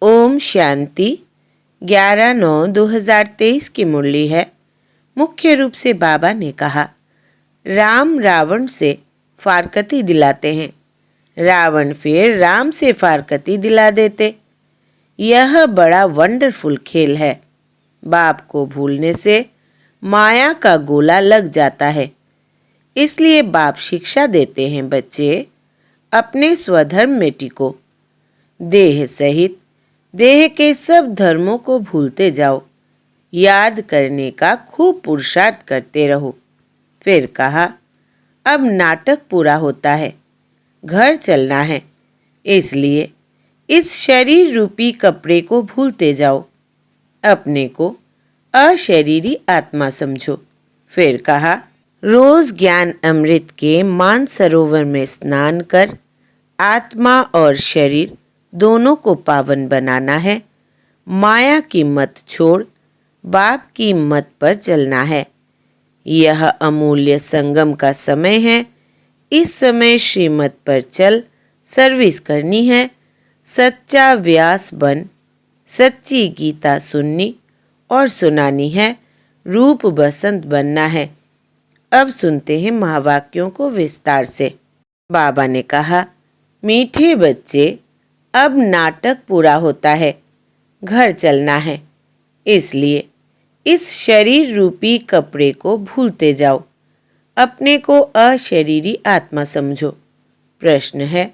ओम शांति 11/9/2023 की मुरली है। मुख्य रूप से बाबा ने कहा, राम रावण से फारकती दिलाते हैं, रावण फिर राम से फारकती दिला देते। यह बड़ा वंडरफुल खेल है। बाप को भूलने से माया का गोला लग जाता है। इसलिए बाप शिक्षा देते हैं, बच्चे अपने स्वधर्म में टिको। देह सहित देह के सब धर्मों को भूलते जाओ। याद करने का खूब पुरुषार्थ करते रहो। फिर कहा, अब नाटक पूरा होता है, घर चलना है। इसलिए इस शरीर रूपी कपड़े को भूलते जाओ। अपने को अशरीरी आत्मा समझो। फिर कहा, रोज ज्ञान अमृत के मानसरोवर में स्नान कर आत्मा और शरीर दोनों को पावन बनाना है। माया की मत छोड़ बाप की मत पर चलना है। यह अमूल्य संगम का समय है। इस समय श्रीमत पर चल सर्विस करनी है। सच्चा व्यास बन सच्ची गीता सुननी और सुनानी है। रूप बसंत बनना है। अब सुनते हैं महावाक्यों को विस्तार से। बाबा ने कहा, मीठे बच्चे, अब नाटक पूरा होता है, घर चलना है। इसलिए इस शरीर रूपी कपड़े को भूलते जाओ। अपने को अशरीरी आत्मा समझो। प्रश्न है,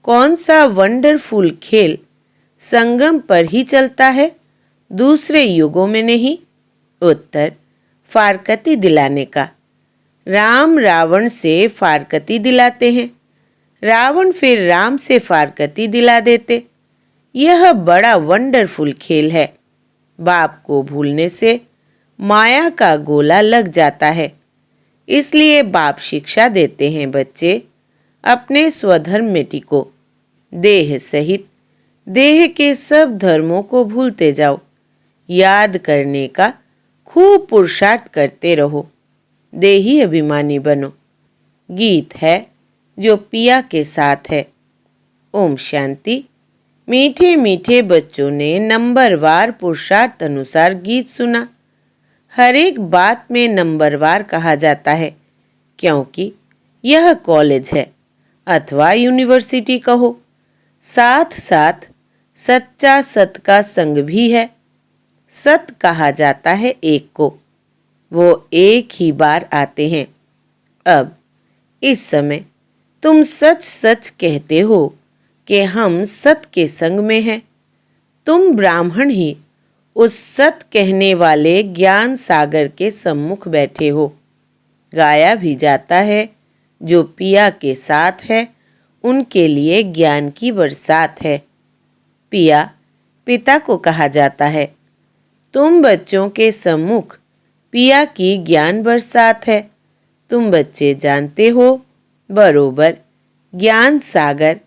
कौन सा वंडरफुल खेल संगम पर ही चलता है, दूसरे युगों में नहीं? उत्तर, फारकती दिलाने का। राम रावण से फारकती दिलाते हैं, रावण फिर राम से फारकती दिला देते। यह बड़ा वंडरफुल खेल है। बाप को भूलने से माया का गोला लग जाता है। इसलिए बाप शिक्षा देते हैं, बच्चे अपने स्वधर्म में टिको। देह सहित देह के सब धर्मों को भूलते जाओ। याद करने का खूब पुरुषार्थ करते रहो। देही अभिमानी बनो। गीत है जो पिया के साथ है। ओम शांति। मीठे मीठे बच्चों ने नंबरवार पुरुषार्थ अनुसार गीत सुना। हर एक बात में नंबरवार कहा जाता है, क्योंकि यह कॉलेज है अथवा यूनिवर्सिटी कहो। साथ साथ सच्चा सत का संग भी है। सत कहा जाता है एक को, वो एक ही बार आते हैं। अब इस समय तुम सच सच कहते हो कि हम सत के संग में हैं। तुम ब्राह्मण ही उस सत कहने वाले ज्ञान सागर के सम्मुख बैठे हो। गाया भी जाता है, जो पिया के साथ है उनके लिए ज्ञान की बरसात है। पिया पिता को कहा जाता है। तुम बच्चों के सम्मुख पिया की ज्ञान बरसात है। तुम बच्चे जानते हो बरोबर, ज्ञान सागर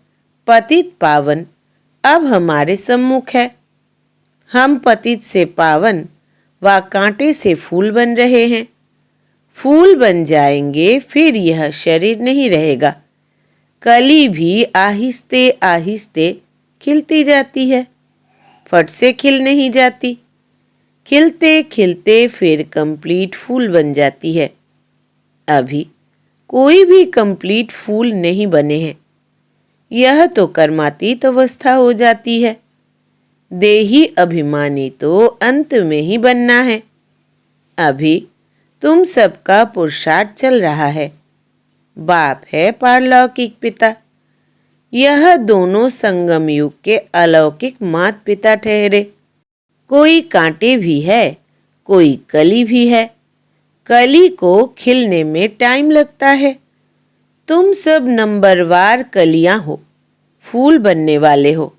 पतित पावन अब हमारे सम्मुख है। हम पतित से पावन व कांटे से फूल बन रहे हैं। फूल बन जाएंगे, फिर यह शरीर नहीं रहेगा। कली भी आहिस्ते आहिस्ते खिलती जाती है, फट से खिल नहीं जाती। खिलते खिलते फिर कंप्लीट फूल बन जाती है। अभी कोई भी कंप्लीट फूल नहीं बने हैं। यह तो कर्मातीत अवस्था हो जाती है। देही अभिमानी तो अंत में ही बनना है। अभी तुम सबका पुरुषार्थ चल रहा है। बाप है पारलौकिक पिता। यह दोनों संगम युग के अलौकिक माता पिता ठहरे। कोई कांटे भी है, कोई कली भी है। कली को खिलने में टाइम लगता है। तुम सब नंबरवार कलियां हो, फूल बनने वाले हो।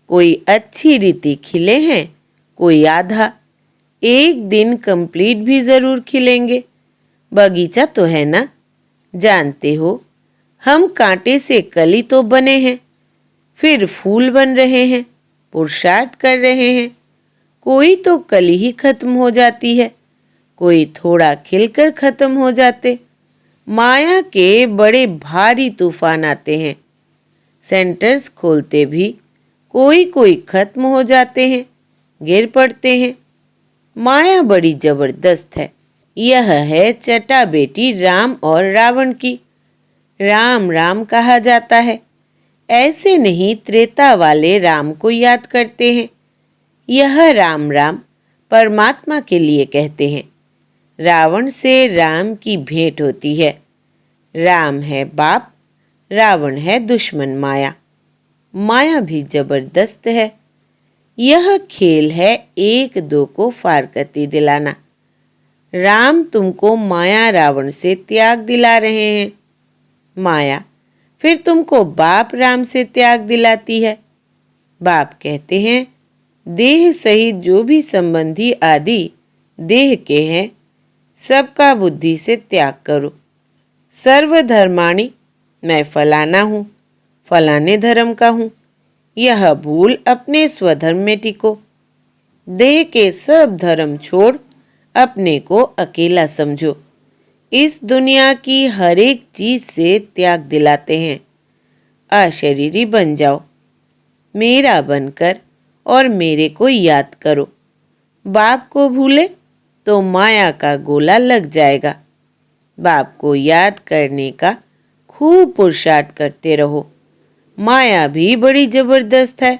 कोई अच्छी रीति खिले हैं, कोई आधा। एक दिन कंप्लीट भी जरूर खिलेंगे। बगीचा तो है ना, जानते हो हम कांटे से कली तो बने हैं, फिर फूल बन रहे हैं, पुरुषार्थ कर रहे हैं। कोई तो कली ही खत्म हो जाती है, कोई थोड़ा खिलकर खत्म हो जाते। माया के बड़े भारी तूफान आते हैं। सेंटर्स खोलते भी कोई कोई खत्म हो जाते हैं, गिर पड़ते हैं। माया बड़ी जबरदस्त है। यह है चटा बेटी राम और रावण की। राम राम कहा जाता है, ऐसे नहीं त्रेता वाले राम को याद करते हैं। यह राम राम परमात्मा के लिए कहते हैं। रावण से राम की भेंट होती है। राम है बाप, रावण है दुश्मन माया। माया भी जबरदस्त है। यह खेल है एक दो को फारकती दिलाना। राम तुमको माया रावण से त्याग दिला रहे हैं। माया फिर तुमको बाप राम से त्याग दिलाती है। बाप कहते हैं, देह सहित जो भी संबंधी आदि देह के हैं, सबका बुद्धि से त्याग करो। सर्वधर्माणि, मैं फलाना हूँ, फलाने धर्म का हूँ, यह भूल अपने स्वधर्म में टिको। देह के सब धर्म छोड़ अपने को अकेला समझो। इस दुनिया की हर एक चीज से त्याग दिलाते हैं। अशरीरी बन जाओ, मेरा बनकर और मेरे को याद करो। बाप को भूले तो माया का गोला लग जाएगा। बाप को याद करने का खूब पुरुषार्थ करते रहो। माया भी बड़ी जबरदस्त है।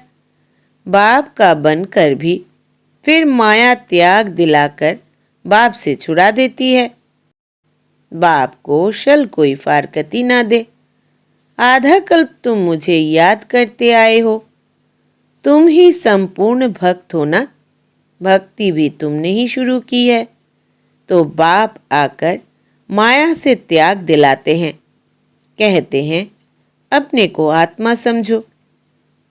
बाप का बनकर भी फिर माया त्याग दिलाकर बाप से छुड़ा देती है। बाप को शल कोई फारकती ना दे। आधा कल्प तुम मुझे याद करते आए हो। तुम ही संपूर्ण भक्त हो ना। भक्ति भी तुमने ही शुरू की है। तो बाप आकर माया से त्याग दिलाते हैं। कहते हैं, अपने को आत्मा समझो।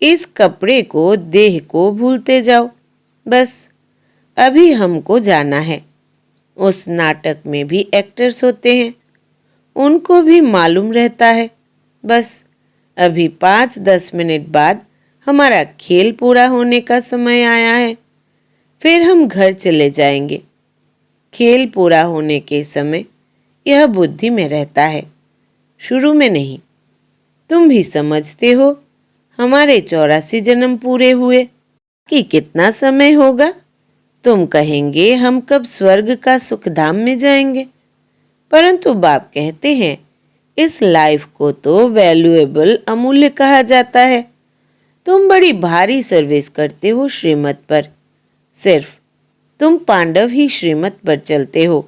इस कपड़े को, देह को भूलते जाओ। बस अभी हमको जाना है। उस नाटक में भी एक्टर्स होते हैं, उनको भी मालूम रहता है। बस अभी 5-10 मिनट बाद हमारा खेल पूरा होने का समय आया है। फिर हम घर चले जाएंगे। खेल पूरा होने के समय यह बुद्धि में रहता है, शुरू में नहीं। तुम भी समझते हो, हमारे 84 जन्म पूरे हुए कि कितना समय होगा। तुम कहेंगे, हम कब स्वर्ग का सुखधाम में जाएंगे। परंतु बाप कहते हैं, इस लाइफ को तो वैल्यूएबल, अमूल्य कहा जाता है। तुम बड़ी भारी सर्विस करते हो श्रीमत पर। सिर्फ तुम पांडव ही श्रीमत पर चलते हो।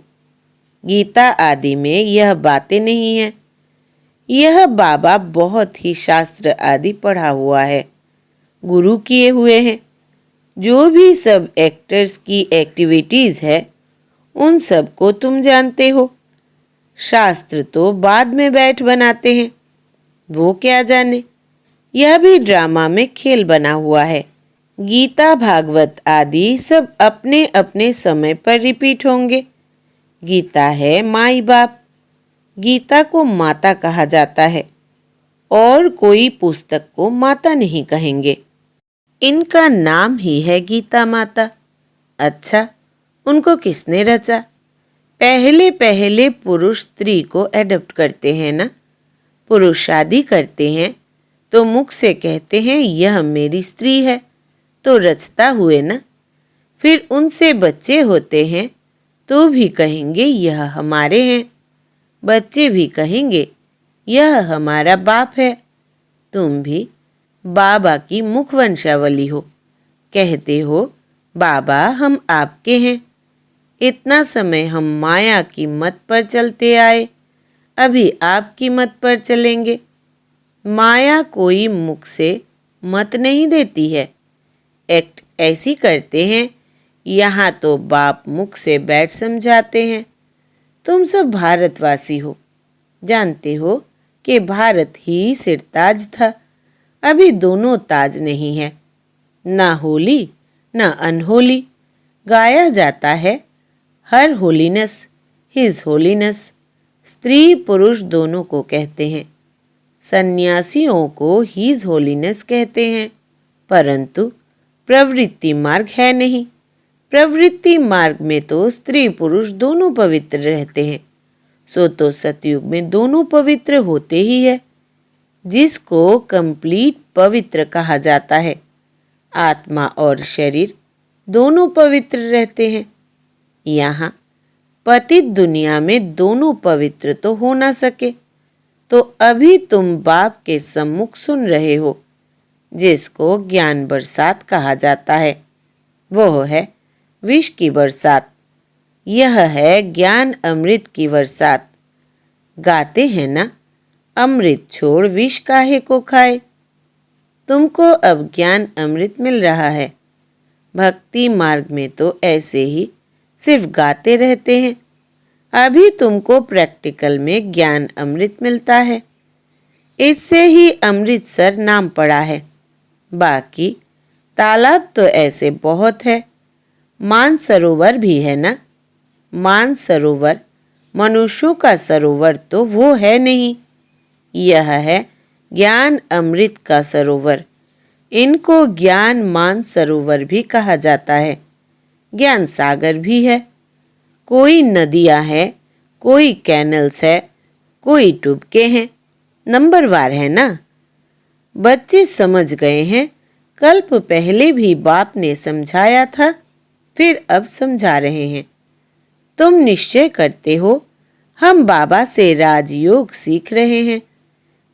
गीता आदि में यह बातें नहीं है। यह बाबा बहुत ही शास्त्र आदि पढ़ा हुआ है, गुरु किए हुए हैं। जो भी सब एक्टर्स की एक्टिविटीज है, उन सब को तुम जानते हो। शास्त्र तो बाद में बैठ बनाते हैं, वो क्या जाने। यह भी ड्रामा में खेल बना हुआ है। गीता, भागवत आदि सब अपने अपने समय पर रिपीट होंगे। गीता है माई बाप। गीता को माता कहा जाता है, और कोई पुस्तक को माता नहीं कहेंगे। इनका नाम ही है गीता माता। अच्छा, उनको किसने रचा? पहले पहले पुरुष स्त्री को एडॉप्ट करते हैं ना। पुरुष शादी करते हैं तो मुख से कहते हैं, यह मेरी स्त्री है, तो रचता हुए ना। फिर उनसे बच्चे होते हैं तो भी कहेंगे, यह हमारे हैं। बच्चे भी कहेंगे, यह हमारा बाप है। तुम भी बाबा की मुख वंशावली हो। कहते हो, बाबा हम आपके हैं। इतना समय हम माया की मत पर चलते आए, अभी आपकी मत पर चलेंगे। माया कोई मुख से मत नहीं देती है। एक्ट ऐसी करते हैं, यहाँ तो बाप मुख से बैठ समझाते हैं। तुम सब भारतवासी हो, जानते हो कि भारत ही सिरताज था। अभी दोनों ताज नहीं है, ना होली ना अनहोली। गाया जाता है, हर होलीनेस, हिज होलीनेस। स्त्री पुरुष दोनों को कहते हैं। सन्यासियों को हिज होलीनेस कहते हैं, परंतु प्रवृत्ति मार्ग है नहीं। प्रवृत्ति मार्ग में तो स्त्री पुरुष दोनों पवित्र रहते हैं। सो तो सतयुग में दोनों पवित्र होते ही है, जिसको कंप्लीट पवित्र कहा जाता है। आत्मा और शरीर दोनों पवित्र रहते हैं। यहाँ पतित दुनिया में दोनों पवित्र तो हो ना सके, तो अभी तुम बाप के सम्मुख सुन रहे हो, जिसको ज्ञान बरसात कहा जाता है। वो है विष की बरसात, यह है ज्ञान अमृत की बरसात। गाते हैं ना, अमृत छोड़ विष काहे को खाए। तुमको अब ज्ञान अमृत मिल रहा है। भक्ति मार्ग में तो ऐसे ही सिर्फ गाते रहते हैं। अभी तुमको प्रैक्टिकल में ज्ञान अमृत मिलता है। इससे ही अमृतसर नाम पड़ा है। बाकी तालाब तो ऐसे बहुत है। मानसरोवर भी है ना। मानसरोवर मनुष्यों का सरोवर तो वो है नहीं। यह है ज्ञान अमृत का सरोवर। इनको ज्ञान मानसरोवर भी कहा जाता है। ज्ञान सागर भी है। कोई नदियां हैं, कोई कैनल्स है, कोई टुबके हैं, नंबरवार है ना। बच्चे समझ गए हैं। कल्प पहले भी बाप ने समझाया था, फिर अब समझा रहे हैं। तुम निश्चय करते हो हम बाबा से राजयोग सीख रहे हैं,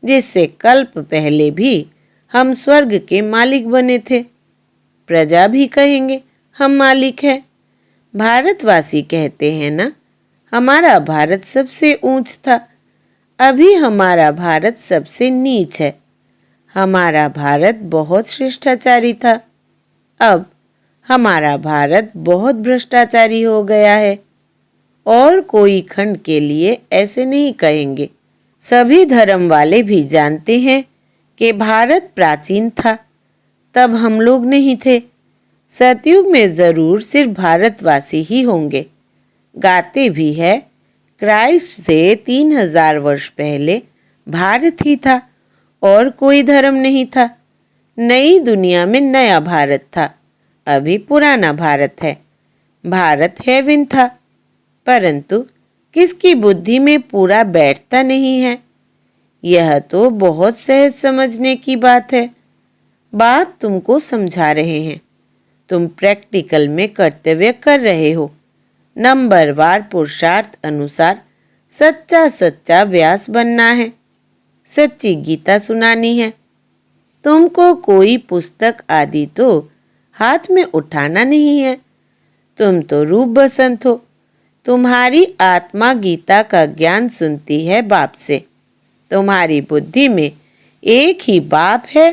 जिससे कल्प पहले भी हम स्वर्ग के मालिक बने थे। प्रजा भी कहेंगे हम मालिक हैं। भारतवासी कहते हैं ना, हमारा भारत सबसे ऊंच था। अभी हमारा भारत सबसे नीच है। हमारा भारत बहुत शिष्टाचारी था। अब हमारा भारत बहुत भ्रष्टाचारी हो गया है। और कोई खंड के लिए ऐसे नहीं कहेंगे। सभी धर्म वाले भी जानते हैं कि भारत प्राचीन था, तब हम लोग नहीं थे। सतयुग में जरूर सिर्फ भारतवासी ही होंगे। गाते भी है, क्राइस्ट से 3000 वर्ष पहले भारत ही था और कोई धर्म नहीं था। नई दुनिया में नया भारत था, अभी पुराना भारत है। भारत हेवन था, परंतु किसकी बुद्धि में पूरा बैठता नहीं है। यह तो बहुत सहज समझने की बात है। बाप तुमको समझा रहे हैं। तुम प्रैक्टिकल में कर्तव्य कर रहे हो। नंबरवार पुरुषार्थ अनुसार सच्चा सच्चा व्यास बनना है। सच्ची गीता सुनानी है। तुमको कोई पुस्तक आदि तो हाथ में उठाना नहीं है। तुम तो रूप बसंत हो। तुम्हारी आत्मा गीता का ज्ञान सुनती है बाप से। तुम्हारी बुद्धि में एक ही बाप है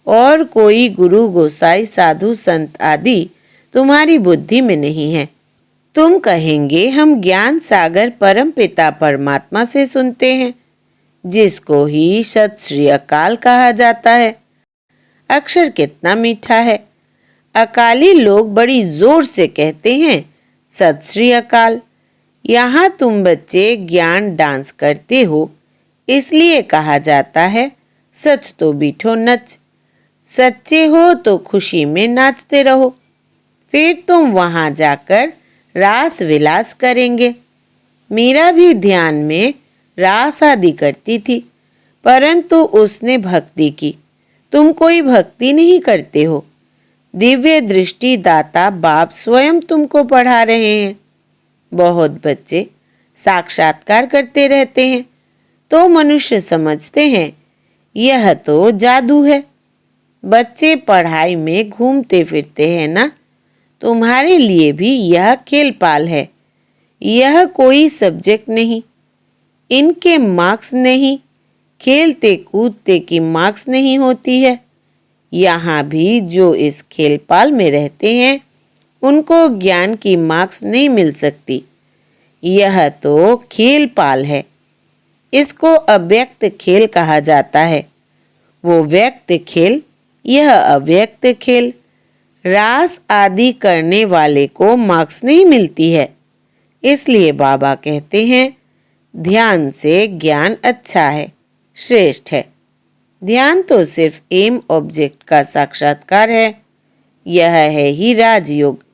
और कोई गुरु गोसाई साधु संत आदि तुम्हारी बुद्धि में नहीं है। तुम कहेंगे हम ज्ञान सागर परम पिता परमात्मा से सुनते हैं, जिसको ही सत श्री अकाल कहा जाता है। अक्षर कितना मीठा है। अकाली लोग बड़ी जोर से कहते हैं सत श्री अकाल। यहाँ तुम बच्चे ज्ञान डांस करते हो, इसलिए कहा जाता है सच तो बीठो नच। सच्चे हो तो खुशी में नाचते रहो, फिर तुम वहां जाकर रास विलास करेंगे। मीरा भी ध्यान में रास आदि करती थी, परंतु उसने भक्ति की। तुम कोई भक्ति नहीं करते हो। दिव्य दृष्टि दाता बाप स्वयं तुमको पढ़ा रहे हैं। बहुत बच्चे साक्षात्कार करते रहते हैं, तो मनुष्य समझते हैं यह तो जादू है। बच्चे पढ़ाई में घूमते फिरते हैं ना, तुम्हारे लिए भी यह खेल पाल है। यह कोई सब्जेक्ट नहीं। इनके मार्क्स नहीं, खेलते कूदते की मार्क्स नहीं होती है। यहाँ भी जो इस खेल पाल में रहते हैं, उनको ज्ञान की मार्क्स नहीं मिल सकती। यह तो खेल पाल है। इसको अव्यक्त खेल कहा जाता है। वो व्यक्त खेल, यह अव्यक्त खेल। रास आदि करने वाले को मार्क्स नहीं मिलती है। इसलिए बाबा कहते हैं ध्यान से ज्ञान अच्छा है, श्रेष्ठ है। ध्यान तो सिर्फ एम ऑब्जेक्ट का साक्षात्कार है। यह है ही राजयोग।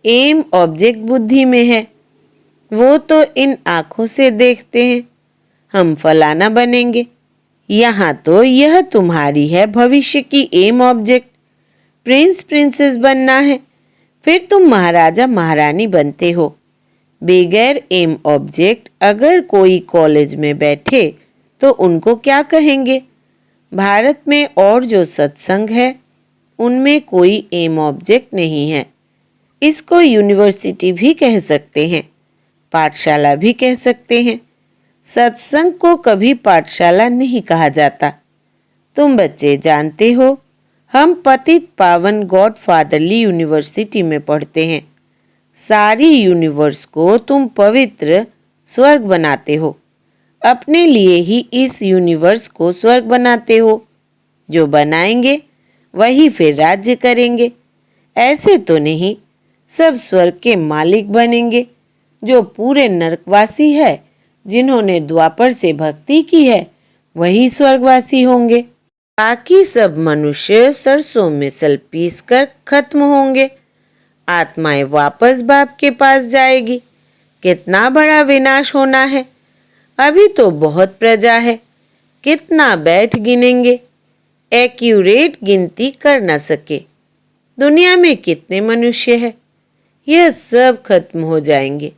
एम ऑब्जेक्ट बुद्धि में है। वो तो इन आंखों से देखते हैं हम फलाना बनेंगे। यहाँ तो यह तुम्हारी है भविष्य की एम ऑब्जेक्ट। प्रिंस प्रिंसेस बनना है, फिर तुम महाराजा महारानी बनते हो। बगैर एम ऑब्जेक्ट अगर कोई कॉलेज में बैठे तो उनको क्या कहेंगे? भारत में और जो सत्संग है उनमें कोई एम ऑब्जेक्ट नहीं है। इसको यूनिवर्सिटी भी कह सकते हैं, पाठशाला भी कह सकते हैं। सत्संग को कभी पाठशाला नहीं कहा जाता। तुम बच्चे जानते हो, हम पतित पावन गॉड फादरली यूनिवर्सिटी में पढ़ते हैं। सारी यूनिवर्स को तुम पवित्र स्वर्ग बनाते हो। अपने लिए ही इस यूनिवर्स को स्वर्ग बनाते हो। जो बनाएंगे वही फिर राज्य करेंगे। ऐसे तो नहीं सब स्वर्ग के मालिक बनेंगे। जो पूरे नरकवासी है, जिन्होंने द्वापर से भक्ति की है, वही स्वर्गवासी होंगे। बाकी सब मनुष्य सरसों में सल पीस कर खत्म होंगे। आत्माएं वापस बाप के पास जाएगी। कितना बड़ा विनाश होना है। अभी तो बहुत प्रजा है, कितना बैठ गिनेंगे, एक्यूरेट गिनती कर न सके। दुनिया में कितने मनुष्य हैं, यह सब खत्म हो जाएंगे।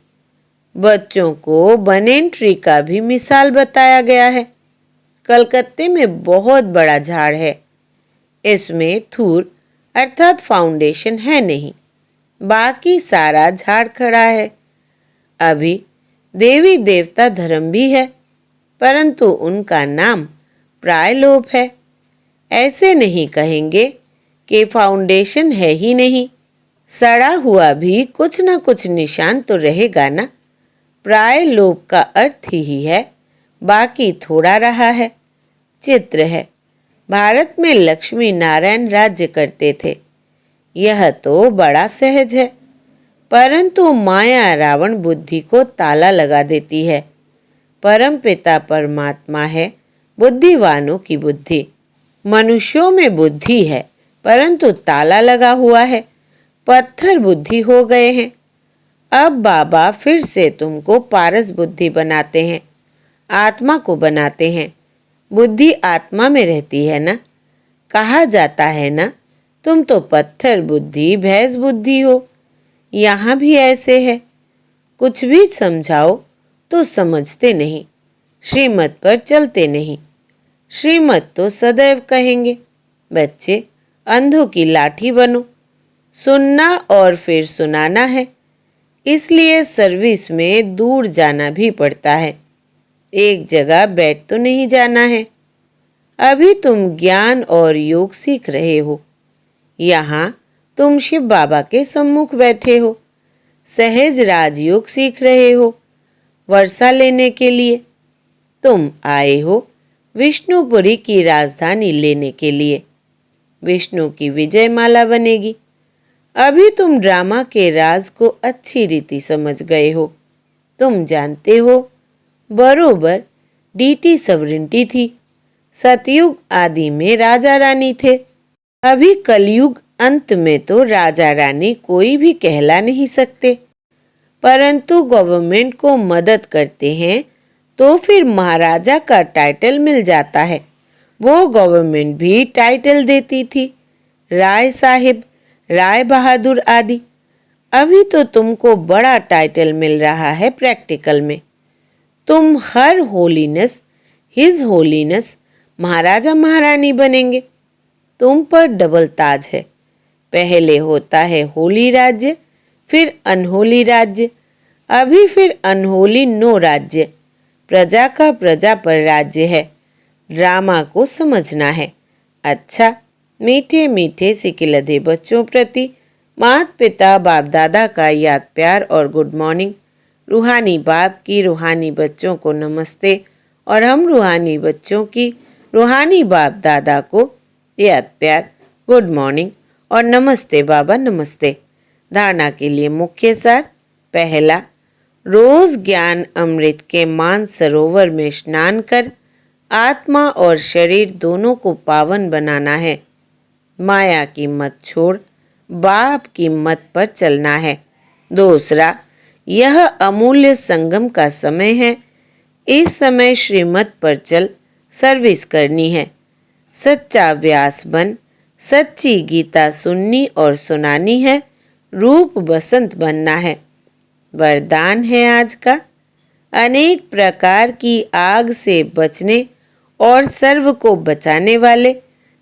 बच्चों को बनेन ट्री का भी मिसाल बताया गया है। कलकत्ते में बहुत बड़ा झाड़ है। इसमें थूर अर्थात फाउंडेशन है नहीं, बाकी सारा झाड़ खड़ा है। अभी देवी देवता धर्म भी है, परंतु उनका नाम प्रायलोप है। ऐसे नहीं कहेंगे कि फाउंडेशन है ही नहीं। सड़ा हुआ भी कुछ न कुछ निशान तो रहेगा ना। प्रायलोप का अर्थ ही है बाकी थोड़ा रहा है। चित्र है, भारत में लक्ष्मी नारायण राज्य करते थे। यह तो बड़ा सहज है, परंतु माया रावण बुद्धि को ताला लगा देती है। परमपिता परमात्मा है बुद्धिवानों की बुद्धि। मनुष्यों में बुद्धि है, परंतु ताला लगा हुआ है। पत्थर बुद्धि हो गए हैं। अब बाबा फिर से तुमको पारस बुद्धि बनाते हैं, आत्मा को बनाते हैं। बुद्धि आत्मा में रहती है ना। कहा जाता है ना, तुम तो पत्थर बुद्धि भैंस बुद्धि हो। यहाँ भी ऐसे है। कुछ भी समझाओ तो समझते नहीं, श्रीमत पर चलते नहीं। श्रीमत तो सदैव कहेंगे, बच्चे अंधों की लाठी बनो। सुनना और फिर सुनाना है, इसलिए सर्विस में दूर जाना भी पड़ता है। एक जगह बैठ तो नहीं जाना है। अभी तुम ज्ञान और योग सीख रहे हो। यहाँ तुम शिव बाबा के सम्मुख बैठे हो। सहज राजयोग सीख रहे हो वर्षा लेने के लिए। तुम आए हो विष्णुपुरी की राजधानी लेने के लिए। विष्णु की विजय माला बनेगी। अभी तुम ड्रामा के राज को अच्छी रीति समझ गए हो। तुम जानते हो बरोबर डीटी सवरिंटी थी। सतयुग आदि में राजा रानी थे। अभी कलयुग अंत में तो राजा रानी कोई भी कहला नहीं सकते, परंतु गवर्नमेंट को मदद करते हैं तो फिर महाराजा का टाइटल मिल जाता है। वो गवर्नमेंट भी टाइटल देती थी, राय साहिब, राय बहादुर आदि। अभी तो तुमको बड़ा टाइटल मिल रहा है प्रैक्टिकल में। तुम हर होलीनेस, हिज होलीनेस महाराजा महारानी बनेंगे। तुम पर डबल ताज है। पहले होता है होली राज्य, फिर अनहोली राज्य, अभी फिर अनहोली नो राज्य। प्रजा का प्रजा पर राज्य है। ड्रामा को समझना है। अच्छा, मीठे मीठे सिकिलधे बच्चों प्रति माता पिता बाप दादा का याद प्यार और गुड मॉर्निंग। रूहानी बाप की रूहानी बच्चों को नमस्ते और हम रूहानी बच्चों की रूहानी बाप दादा को याद प्यार, गुड मॉर्निंग और नमस्ते बाबा नमस्ते। धारणा के लिए मुख्य सार। पहला, रोज ज्ञान अमृत के मान सरोवर में स्नान कर आत्मा और शरीर दोनों को पावन बनाना है। माया की मत छोड़ बाप की मत पर चलना है। दूसरा, यह अमूल्य संगम का समय है। इस समय श्रीमत पर चल सर्विस करनी है। सच्चा व्यास बन सच्ची गीता सुननी और सुनानी है, रूप बसंत बनना है। वरदान है आज का, अनेक प्रकार की आग से बचने और सर्व को बचाने वाले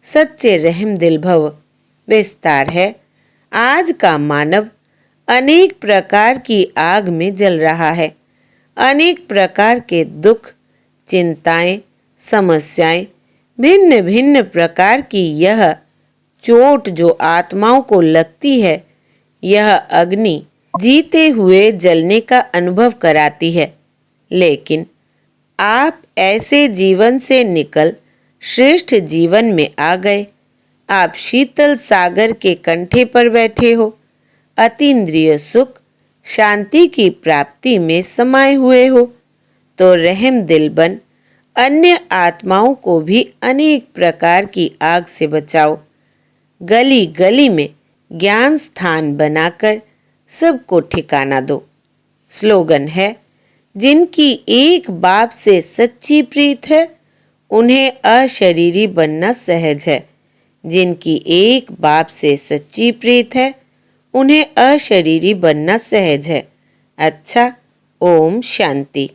सच्चे रहम दिल भव। विस्तार है, आज का मानव अनेक प्रकार की आग में जल रहा है। अनेक प्रकार के दुख, चिंताएं, समस्याएं, भिन्न भिन्न प्रकार की यह चोट जो आत्माओं को लगती है, यह अग्नि जीते हुए जलने का अनुभव कराती है। लेकिन आप ऐसे जीवन से निकल श्रेष्ठ जीवन में आ गए। आप शीतल सागर के कंठे पर बैठे हो, अतीन्द्रिय सुख, शांति की प्राप्ति में समाये हुए हो। तो रहम दिल बन अन्य आत्माओं को भी अनेक प्रकार की आग से बचाओ। गली गली में ज्ञान स्थान बनाकर सबको ठिकाना दो। स्लोगन है, जिनकी एक बाप से सच्ची प्रीत है, उन्हें अशरीरी बनना सहज है। जिनकी एक बाप से सच्ची प्रीत है, उन्हें अशरीरी बनना सहज है। अच्छा, ओम शांति।